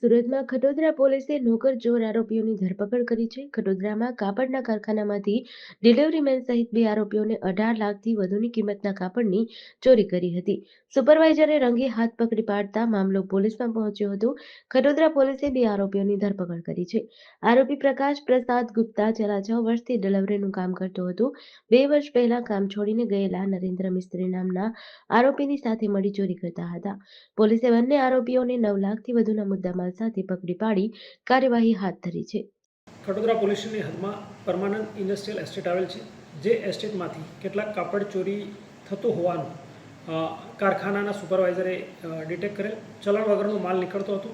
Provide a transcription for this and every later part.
સુરતમાં ખટોદરા પોલીસે નોકર ચોર આરોપીઓની ધરપકડ કરી છે. ખટોદરામાં કાપડના કારખાનામાંથી ડિલિવરી મેન સહિત 2 આરોપીઓને 18 લાખથી વધુની કિંમતના કાપડની ચોરી કરી હતી. સુપરવાઇઝરે રંગે હાથ પકડી પાડતા મામલો પોલીસમાં પહોંચ્યો હતો. ખટોદરા પોલીસે 2 આરોપીઓની ધરપકડ કરી છે. આરોપી પ્રકાશ પ્રસાદ ગુપ્તા છેલ્લા 6 વર્ષથી ડિલિવરીનું કામ કરતો હતો. 2 વર્ષ પહેલા કામ છોડીને ગયેલા નરેન્દ્ર મિસ્ત્રી નામના આરોપીની સાથે મળી ચોરી કરતા હતા. પોલીસે બંને આરોપીઓને 9 લાખથી વધુના મુદ્દામાલ સાથે પકડી પાડી કાર્યવાહી હાથ ધરી છે. ખટોદરા પોલીસની હદમાં પરમાનન્ટ ઇન્ડસ્ટ્રીયલ એસ્ટેટ આવેલ છે, જે એસ્ટેટમાંથી કેટલાક કાપડ ચોરી થતું હોવાનું કારખાનાના સુપરવાઇઝરે ડિટેક્ટ કરેલ. ચલણ વગરનો માલ નીકળતો હતો,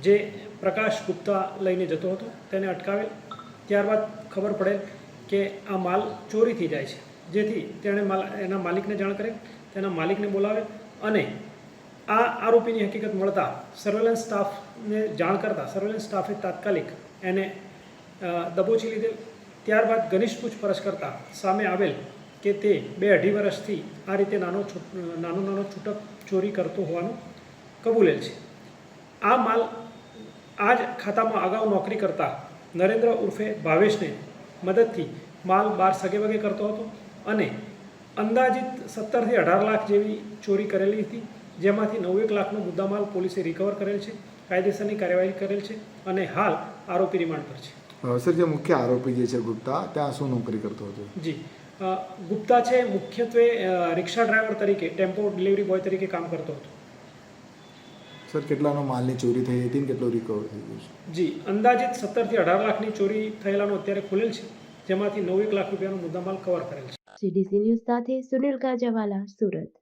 જે પ્રકાશ ગુપ્તા લઈને જતો હતો. તેને અટકાવેલ. ત્યારબાદ ખબર પડેલ કે આ માલ ચોરીથી જાય છે, જેથી તેણે એના માલિકને જાણ કરેલ. તેના માલિકને બોલાવેલ અને આ આરોપીની હકીકત મળતા સર્વેલન્સ સ્ટાફને જાણ કરતા સર્વેલન્સ સ્ટાફે તાત્કાલિક એને દબોચી લીધેલ. ત્યારબાદ ઘનિષ્ઠ પૂછપરછ કરતા સામે આવેલ કે તે 2-2.5 વર્ષથી આ રીતે નાનો છૂટક ચોરી કરતો હોવાનું કબૂલેલ છે. આ માલ આ જ ખાતામાં અગાઉ નોકરી કરતા નરેન્દ્ર ઉર્ફે ભાવેશને મદદથી માલ બહાર સગેવગે કરતો હતો અને અંદાજિત 17 થી 18 લાખ જેવી ચોરી કરેલી હતી, જેમાંથી 9 લાખનો મુદ્દામાલ પોલીસે રિકવર કરેલ છે. કાયદેસરની કાર્યવાહી કરેલ છે અને હાલ આરોપી રિમાન્ડ પર છે. સર, જે મુખ્ય આરોપી જે છે ગુપ્તા, ત્યાં શું નોકરી કરતો હતો? જી, ગુપ્તા છે મુખ્યત્વે રિક્ષા ડ્રાઈવર તરીકે, ટેમ્પો ડિલિવરી બોય તરીકે કામ કરતો હતો. સર, કેટલાનો માલની ચોરી થઈ હતી અને કેટલો રિકવર થઈ ગયો છે? જી, અંદાજિત 17 થી 18 લાખની ચોરી થયેલાનો અત્યારે ખુલેલ છે, જેમાંથી 9 લાખ રૂપિયાનો મુદ્દામાલ કવર કરેલ છે. CDC ન્યૂઝ સાથે સુનિલ કાજાવાલા, સુરત.